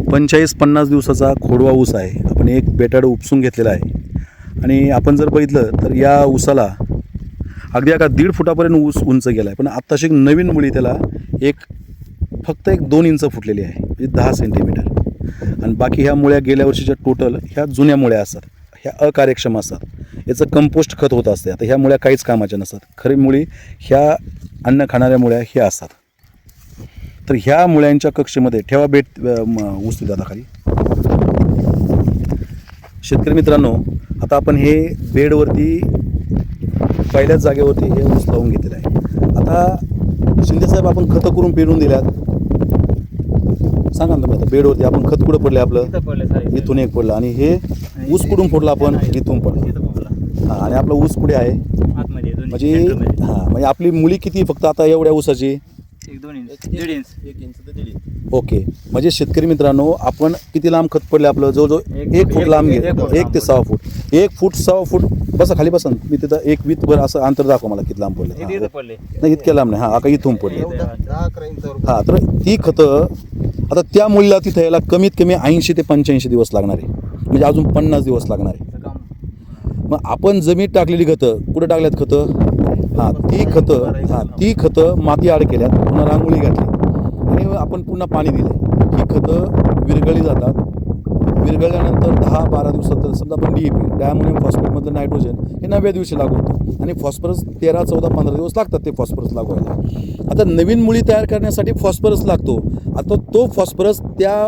45-50 दिवसाचा खोडवा ऊस आहे. आपण एक बेटाडं उपसून घेतलेला आहे आणि आपण जर बघितलं तर या ऊसाला अगदी 1.5 फुटापर्यंत ऊस उंच गेला आहे. पण आत्ताशी नवीन मुळी त्याला फक्त 2 इंच फुटलेली आहे, म्हणजे 10 सेंटीमीटर. आणि बाकी ह्या मुळ्या गेल्या वर्षीच्या टोटल ह्या जुन्या मुळ्या असतात, ह्या अकार्यक्षम असतात. याचं कंपोस्ट खत होत असते. आता ह्या मुळ्या काहीच कामाच्या नसतात. खरी मुळी ह्या अन्न खाणाऱ्या मुळ्या ह्या असतात. तर ह्या मुळ्यांच्या कक्षेमध्ये ठेवा ऊस दादा खाली. शेतकरी मित्रांनो, आता आपण हे बेडवरती पहिल्याच जागेवरती हे ऊस लावून घेतलेलं आहे. आता शिंदेसाहेब आपण खतं करून पेरून दिल्यात, सांगा ना तुम्ही. आता बेडवरती आपण खत कुठं पडलं आपलं? इथून एक पडलं. आणि हे ऊस कुठून फोडला आपण? इथून पडलं. हां, आणि आपला ऊस कुठे आहे? म्हणजे हां, म्हणजे आपली मुळी किती फक्त आता एवढ्या ऊसाची? 1 इंच 1.5 इंच. ओके. म्हणजे शेतकरी मित्रांनो, आपण किती लांब खत पडले आपलं? जवळजवळ 1 फूट लांब गेले. 1 ते 6 फूट. 1 फूट 6 फूट. बसा खाली बसा. मी तिथं 1 वीतभर असं अंतर दाखवा मला किती लांब पडले. नाही इतक्या लांब नाही. हां, आता इथून पडले. हां, तर ती खतं आता त्या मुलीला तिथं यायला कमीत कमी 80 ते 85 दिवस लागणार आहे. म्हणजे अजून 50 दिवस लागणार आहे. मग आपण जमीन टाकलेली खतं कुठं टाकल्यात खतं? हां, ती खतं माती आड केल्यात, पुन्हा रांगोळी घातली आणि आपण पुन्हा पाणी दिलं. ही खतं विरघळली जातात. विरघळल्यानंतर 10-12 दिवसात समजा आपण DAP डायमोनियम फॉस्फेटमधलं नायट्रोजन हे 9व्या दिवशी लागू होतं आणि फॉस्फरस 13-14-15 दिवस लागतात ते फॉस्फरस लागू व्हायला. आता नवीन मुळी तयार करण्यासाठी फॉस्फरस लागतो. आता तो फॉस्फरस त्या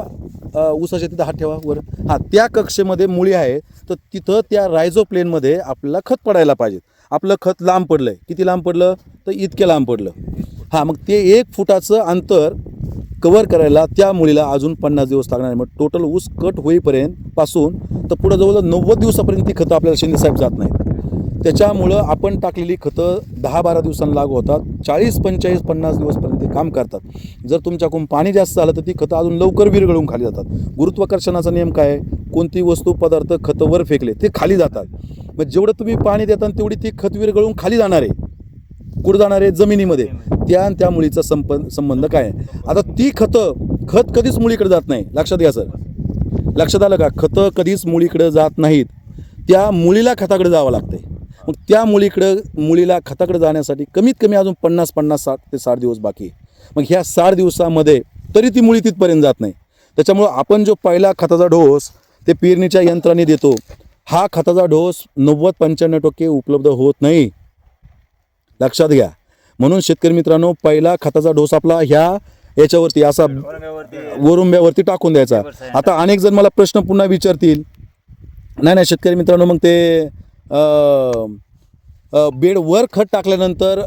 ऊसाच्या तिथं हात ठेवा वर. हां, त्या कक्षेमध्ये मुळी आहे, तर तिथं त्या रायझोप्लेनमध्ये आपल्याला खत पडायला पाहिजे. आपलं खत लांब पडलं आहे. किती लांब पडलं? तर इतक्या लांब पडलं. हां, मग ते 1 फुटाचं अंतर कवर करायला त्या मुळीला अजून 50 दिवस लागणार आहे. मग टोटल ऊस कट होईपर्यंत पासून तर पुढं जवळजवळ 90 दिवसापर्यंत ती खतं आपल्याला शिंदेसाहेब जात नाहीत. त्याच्यामुळं आपण टाकलेली खतं 10-12 दिवसांना लागू होतात. 40-45-50 दिवसपर्यंत ते काम करतात. जर तुमच्याकडून पाणी जास्त झालं तर ती खतं अजून लवकर विरघळून खाली जातात. गुरुत्वाकर्षणाचा नियम काय आहे? कोणती वस्तू पदार्थ खतं वर फेकले ते खाली जातात. मग जेवढं तुम्ही पाणी देता तेवढी ती खत विरघळून खाली जाणार आहे. कुठं जाणार आहे? जमिनीमध्ये. त्या मुळीचा संबंध काय आहे? आता ती खत कधीच मुळीकडे जात नाही. लक्षात घ्या सर. लक्षात आलं का? खतं कधीच मुळीकडे जात नाहीत. त्या मुळीला खताकडे जावं लागते. मग त्या मुळीला खताकडे जाण्यासाठी कमीत कमी अजून 50 ते 60 दिवस बाकी आहे. मग ह्या 60 दिवसामध्ये तरी ती मुळी तिथपर्यंत जात नाही. त्याच्यामुळं आपण जो पहिला खताचा डोस ते पेरणीच्या यंत्राने देतो, हा खताचा डोस 90-95% उपलब्ध होत नाही. लक्षात घ्या. म्हणून शेतकरी मित्रांनो, पहिला खताचा डोस आपला याच्यावरती असा वरुंब्यावरती टाकून द्यायचा. आता अनेक जण मला प्रश्न पुन्हा विचारतील, नाही शेतकरी मित्रांनो, मग ते बेडवर खत टाकल्यानंतर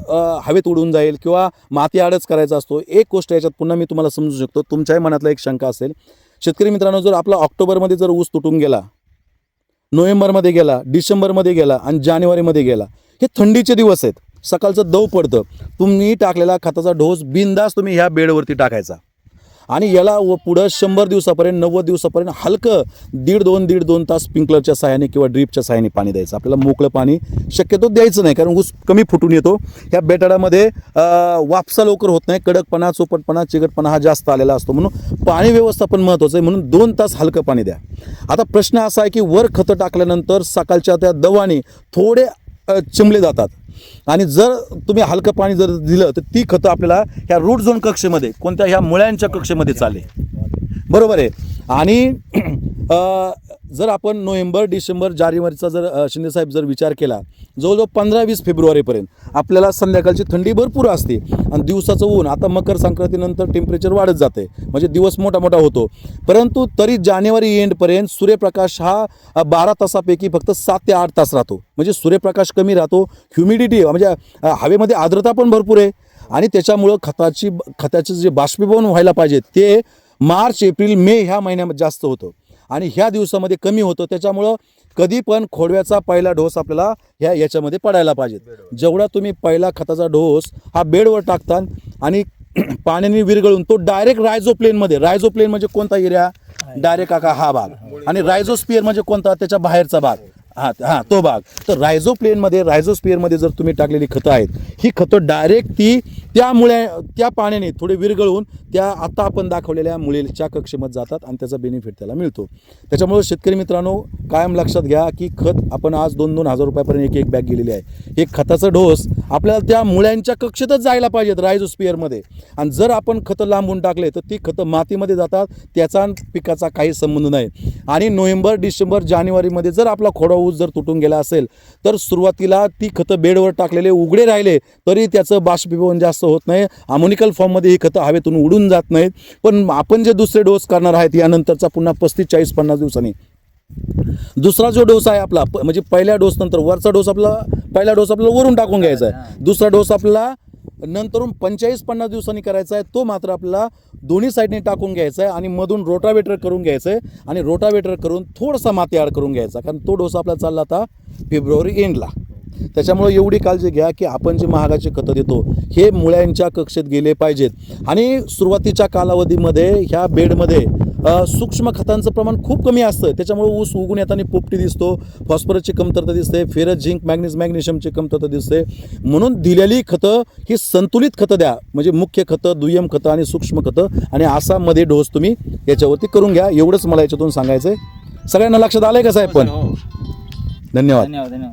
हवेत उडून जाईल किंवा माती आडच करायचा असतो. एक गोष्ट याच्यात पुन्हा मी तुम्हाला समजू शकतो. तुमच्याही मनातला एक शंका असेल. शेतकरी मित्रांनो, जर आपला ऑक्टोबरमध्ये जर ऊस तुटून गेला, नोव्हेंबरमध्ये गेला, डिसेंबरमध्ये गेला आणि जानेवारीमध्ये गेला, हे थंडीचे दिवस आहेत. सकाळचं दव पडतं. तुम्ही टाकलेला खताचा डोस बिनधास्त तुम्ही ह्या बेडवरती टाकायचा आणि याला पुढं 100 दिवसापर्यंत 90 दिवसापर्यंत हलकं 1.5-1.5 तास स्प्रिंकलरच्या सहाय्याने किंवा ड्रीपच्या सहाय्याने पाणी द्यायचं. आपल्याला मोकळं पाणी शक्यतो द्यायचं नाही, कारण ऊस कमी फुटून येतो. ह्या बेटाडामध्ये वापसा लवकर होत नाही. कडकपणा, चोपटपणा, चिकटपणा हा जास्त आलेला असतो. म्हणून पाणी व्यवस्थापन महत्त्वाचं आहे. म्हणून 2 तास हलकं पाणी द्या. आता प्रश्न असा आहे की वर खतं टाकल्यानंतर सकाळच्या त्या दवाने थोडे चिमले जातात आणि जर तुम्ही हलकं पाणी जर दिलं तर ती खतं आपल्याला ह्या रूट झोन कक्षेमध्ये, कोणत्या ह्या मुळ्यांच्या कक्षेमध्ये चालेल. बरोबर आहे. आणि जर आपण नोव्हेंबर, डिसेंबर, जानेवारीचा जर शिंदेसाहेब जर विचार केला, जवळजवळ 15-20 फेब्रुवारीपर्यंत आपल्याला संध्याकाळची थंडी भरपूर असते आणि दिवसाचं ऊन. आता मकर संक्रांतीनंतर टेम्परेचर वाढत जाते, म्हणजे दिवस मोठा होतो. परंतु तरी जानेवारी एंडपर्यंत सूर्यप्रकाश हा 12 तासापैकी फक्त 7 ते 8 तास राहतो. म्हणजे सूर्यप्रकाश कमी राहतो. ह्युमिडिटी म्हणजे हवेमध्ये आर्द्रता पण भरपूर आहे आणि त्याच्यामुळं खताचं जे बाष्पीभवन व्हायला पाहिजे ते मार्च, एप्रिल, मे ह्या महिन्यामध्ये जास्त होतं आणि ह्या दिवसामध्ये कमी होतं. त्याच्यामुळं कधी पण खोडव्याचा पहिला डोस आपल्याला याच्यामध्ये पडायला पाहिजे. जेवढा तुम्ही पहिला खताचा डोस हा बेडवर टाकता आणि पाण्याने विरघळून तो डायरेक्ट रायझोप्लेन म्हणजे कोणता एरिया? डायरेक्ट हा भाग. आणि रायझोस्पियर म्हणजे कोणता? त्याच्या बाहेरचा भाग. तो भाग. तर रायझोस्पियरमध्ये जर तुम्ही टाकलेली खतं आहेत, ही खतं डायरेक्ट ती त्या पाण्याने थोडे विरघळून त्या आता आपण दाखवलेल्या मुळीच्या कक्षेमध्ये जातात आणि त्याचा बेनिफिट त्याला मिळतो. त्याच्यामुळे शेतकरी मित्रांनो कायम लक्षात घ्या की खत आपण आज 2-2 हजार रुपयापर्यंत एक बॅग गेलेली आहे. हे खताचं डोस आपल्याला त्या मुळ्यांच्या कक्षेतच जायला पाहिजेत, रायझोस्पिअरमध्ये. आणि जर आपण खतं लांबून टाकले तर ती खतं मातीमध्ये जातात, त्याचा पिकाचा काही संबंध नाही. आणि नोव्हेंबर, डिसेंबर, जानेवारीमध्ये जर आपला खोडा ऊस जर तुटून गेला असेल तर सुरुवातीला ती खतं बेडवर टाकलेले उघडे राहिले तरी त्याचं बाष्पीभवन जास्त होत नाही. अमोनिकल फॉर्ममध्ये ही खतं हवेतून उडून जात नाहीत. पण आपण जे दुसरे डोस करणार आहेत यानंतरचा पुन्हा 35, 40, 50 दिवसांनी दुसरा जो डोस आहे आपला म्हणजे पहिल्या डोस नंतर वरचा डोस पहिला डोस आपल्याला वरून टाकून घ्यायचा आहे. दुसरा डोस आपल्याला नंतरून 45-50 दिवसांनी करायचा आहे. तो मात्र आपल्याला दोन्ही साईडने टाकून घ्यायचा आहे आणि मधून रोटावेटर करून घ्यायचं आहे आणि रोटावेटर करून थोडासा माती ॲड करून घ्यायचा, कारण तो डोस आपला चालला आता फेब्रुवारी एंडला. त्याच्यामुळे एवढी काळजी घ्या की आपण जे महागाचे खतं देतो हे मुळ्यांच्या कक्षेत गेले पाहिजेत. आणि सुरुवातीच्या कालावधीमध्ये ह्या बेडमध्ये सूक्ष्म खतांचं प्रमाण खूप कमी असतं. त्याच्यामुळे ऊस उगून येताना पोपटी दिसतो, फॉस्फरसची कमतरता दिसते, फेरस, झिंक, मॅग्नेशियमची कमतरता दिसते. म्हणून दिलेली खतं ही संतुलित खतं द्या, म्हणजे मुख्य खतं, दुय्यम खतं आणि सूक्ष्म खतं, आणि असा मध्ये डोस तुम्ही याच्यावरती करून घ्या. एवढंच मला याच्यातून सांगायचं आहे. सगळ्यांना लक्षात आलंय का साहेब? पण धन्यवाद.